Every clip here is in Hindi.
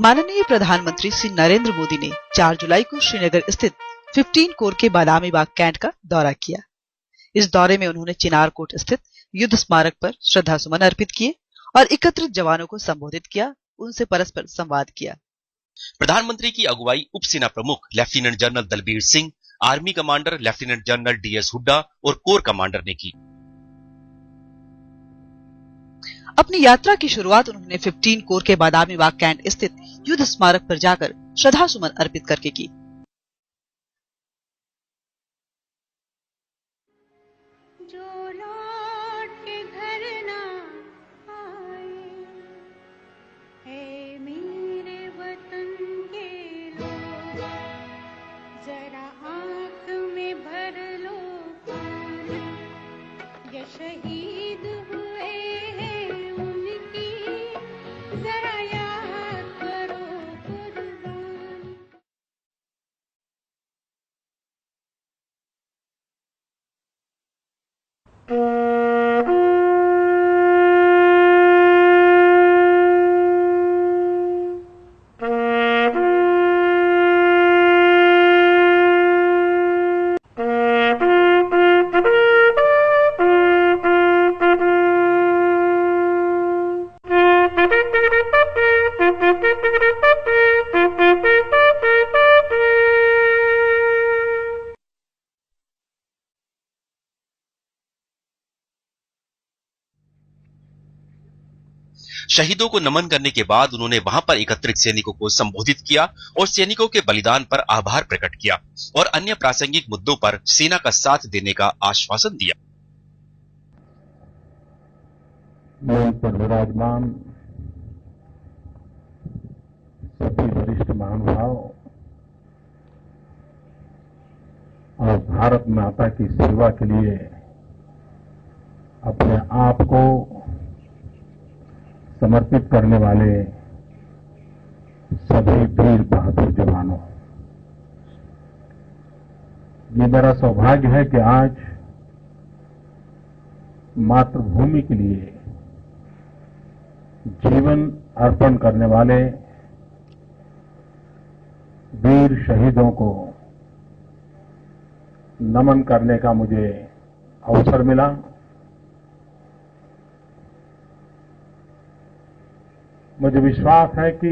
माननीय प्रधानमंत्री श्री नरेंद्र मोदी ने 4 जुलाई को श्रीनगर स्थित 15 कोर के बादामी बाग कैंट का दौरा किया। इस दौरे में उन्होंने चिनार कोट स्थित युद्ध स्मारक पर श्रद्धा सुमन अर्पित किए और एकत्रित जवानों को संबोधित किया, उनसे परस्पर संवाद किया। प्रधानमंत्री की अगुवाई उप सेना प्रमुख lieutenant general Dalbir Singh, army commander lieutenant general DS Hooda और कोर कमांडर ने की। अपनी यात्रा की शुरुआत उन्होंने 15 कोर के बादामी बाग कैंट स्थित युद्ध स्मारक पर जाकर श्रद्धा सुमन अर्पित करके की। जो लौट के घर ना आए, है मेरे वतन के लोग, जरा आंख में भर लो पानी, ये शहीद हुए हैं उनकी, जरा याद करो कुर्बानी। शहीदों को नमन करने के बाद उन्होंने वहां पर एकत्रित सैनिकों को संबोधित किया और सैनिकों के बलिदान पर आभार प्रकट किया और अन्य प्रासंगिक मुद्दों पर सेना का साथ देने का आश्वासन दिया। मंच पर विराजमान सभी वरिष्ठ महानुभाव और भारत माता की सेवा के लिए अपने आप को समर्पित करने वाले सभी वीर बहादुर जवानों, ये मेरा सौभाग्य है कि आज मातृभूमि के लिए जीवन अर्पण करने वाले वीर शहीदों को नमन करने का मुझे अवसर मिला। मुझे विश्वास है कि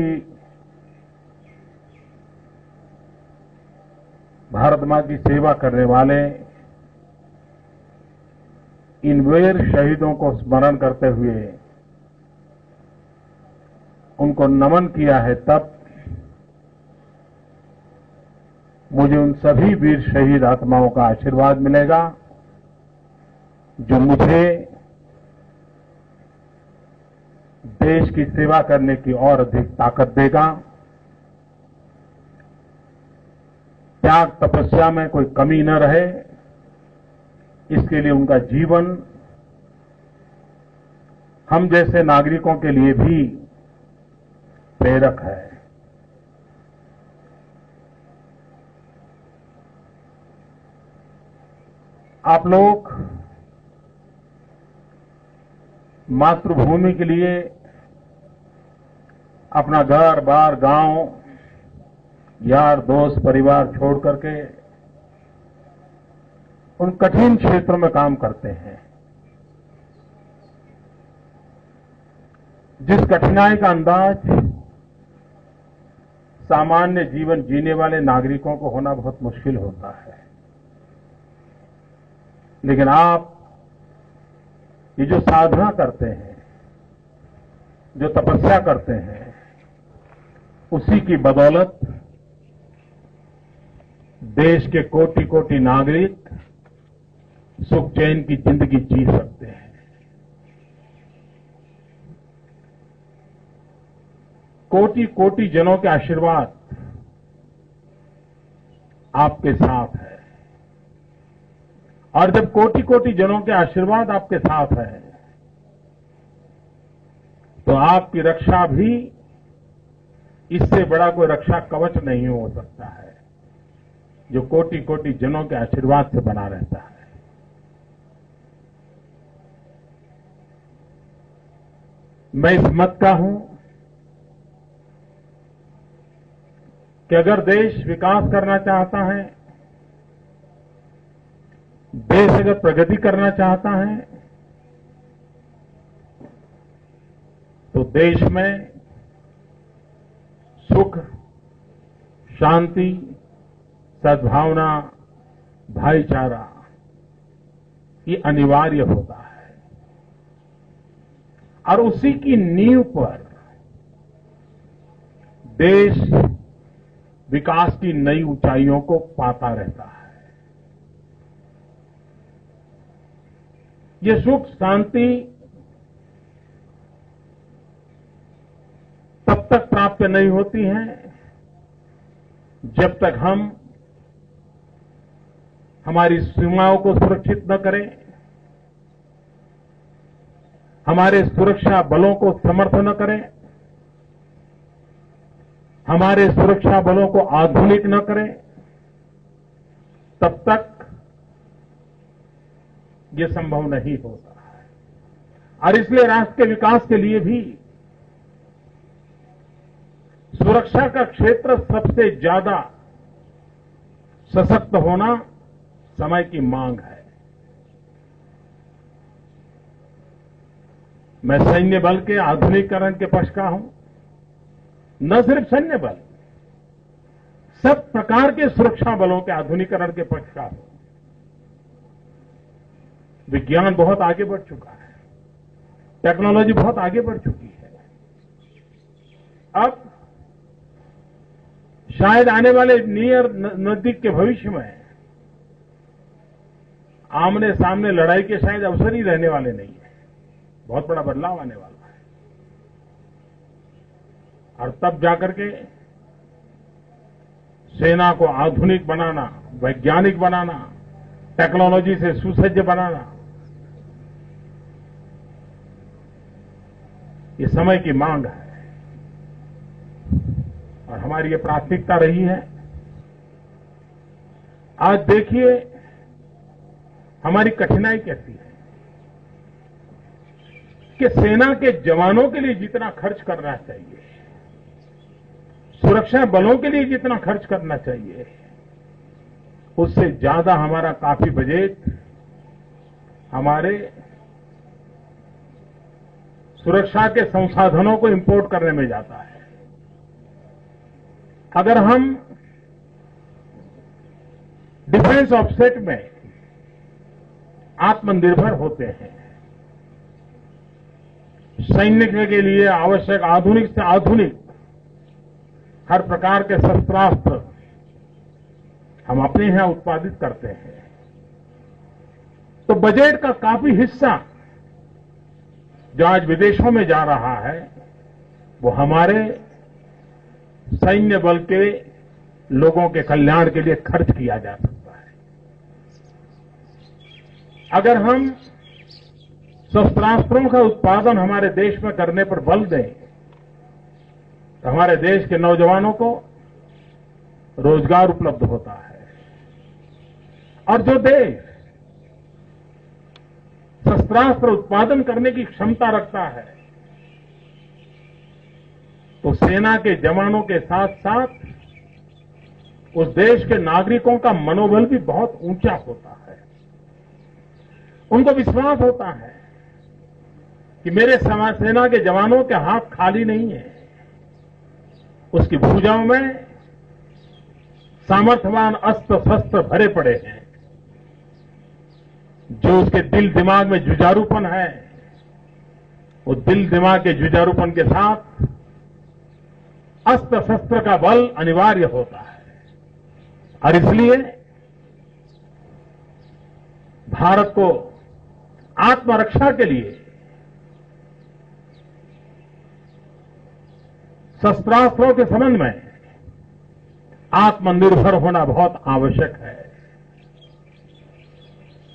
भारत मां की सेवा करने वाले इन वीर शहीदों को स्मरण करते हुए उनको नमन किया है, तब मुझे उन सभी वीर शहीद आत्माओं का आशीर्वाद मिलेगा जो मुझे देश की सेवा करने की और अधिक ताकत देगा। त्याग तपस्या में कोई कमी न रहे, इसके लिए उनका जीवन हम जैसे नागरिकों के लिए भी प्रेरक है। आप लोग मातृभूमि के लिए अपना घर बार गांव यार दोस्त परिवार छोड़ करके उन कठिन क्षेत्रों में काम करते हैं। जिस कठिनाई का अंदाज सामान्य जीवन जीने वाले नागरिकों को होना बहुत मुश्किल होता है, लेकिन आप ये जो साधना करते हैं, जो तपस्या करते हैं, उसी की बदौलत देश के कोटि कोटि नागरिक सुख चैन की जिंदगी जी सकते हैं। कोटि कोटि जनों के आशीर्वाद आपके साथ है, और जब कोटि कोटि जनों के आशीर्वाद आपके साथ है तो आपकी रक्षा भी इससे बड़ा कोई रक्षा कवच नहीं हो सकता है जो कोटि कोटि जनों के आशीर्वाद से बना रहता है। मैं इस मत का हूं कि अगर देश विकास करना चाहता है, देश अगर प्रगति करना चाहता है, तो देश में सुख, शांति, सद्भावना, भाईचारा ये अनिवार्य होता है। और उसी की नींव पर देश विकास की नई ऊंचाइयों को पाता रहता है। ये सुख शांति तब तक प्राप्त नहीं होती है जब तक हम हमारी सीमाओं को सुरक्षित न करें, हमारे सुरक्षा बलों को समर्थ न करें, हमारे सुरक्षा बलों को आधुनिक न करें, तब तक ये संभव नहीं होता है। और इसलिए राष्ट्र के विकास के लिए भी सुरक्षा का क्षेत्र सबसे ज्यादा सशक्त होना समय की मांग है। मैं सैन्य बल के आधुनिकीकरण के पक्ष का हूं। न सिर्फ सैन्य बल, सब प्रकार के सुरक्षा बलों के आधुनिकीकरण के पक्ष का हूं। विज्ञान बहुत आगे बढ़ चुका है, टेक्नोलॉजी बहुत आगे बढ़ चुकी है। अब शायद आने वाले नजदीक के भविष्य में आमने सामने लड़ाई के शायद अवसर ही रहने वाले नहीं है। बहुत बड़ा बदलाव आने वाला है। और तब जाकर के सेना को आधुनिक बनाना, वैज्ञानिक बनाना, टेक्नोलॉजी से सुसज्ज बनाना, ये समय की मांग है और हमारी ये प्राथमिकता रही है। आज देखिए हमारी कठिनाई कैसी है कि सेना के जवानों के लिए जितना खर्च करना चाहिए, सुरक्षा बलों के लिए जितना खर्च करना चाहिए, उससे ज्यादा हमारा काफी बजट हमारे सुरक्षा के संसाधनों को इंपोर्ट करने में जाता है। अगर हम डिफेंस ऑफसेट में आत्मनिर्भर होते हैं, सैन्य के लिए आवश्यक आधुनिक से आधुनिक हर प्रकार के शस्त्रास्त्र हम अपने यहां उत्पादित करते हैं, तो बजट का काफी हिस्सा जो आज विदेशों में जा रहा है वो हमारे सैन्य बल के लोगों के कल्याण के लिए खर्च किया जा सकता है। अगर हम शस्त्रास्त्रों का उत्पादन हमारे देश में करने पर बल दें तो हमारे देश के नौजवानों को रोजगार उपलब्ध होता है। और जो देश शस्त्रास्त्र उत्पादन करने की क्षमता रखता है तो सेना के जवानों के साथ साथ उस देश के नागरिकों का मनोबल भी बहुत ऊंचा होता है। उनको विश्वास होता है कि मेरे सेना के जवानों के हाथ खाली नहीं है, उसकी भुजाओं में सामर्थ्यवान अस्त्र शस्त्र भरे पड़े हैं। जो उसके दिल दिमाग में जुझारूपन है, वो दिल दिमाग के जुझारूपन के साथ अस्त्र शस्त्र का बल अनिवार्य होता है। और इसलिए भारत को आत्मरक्षा के लिए शस्त्रास्त्रों के संबंध में आत्मनिर्भर होना बहुत आवश्यक है।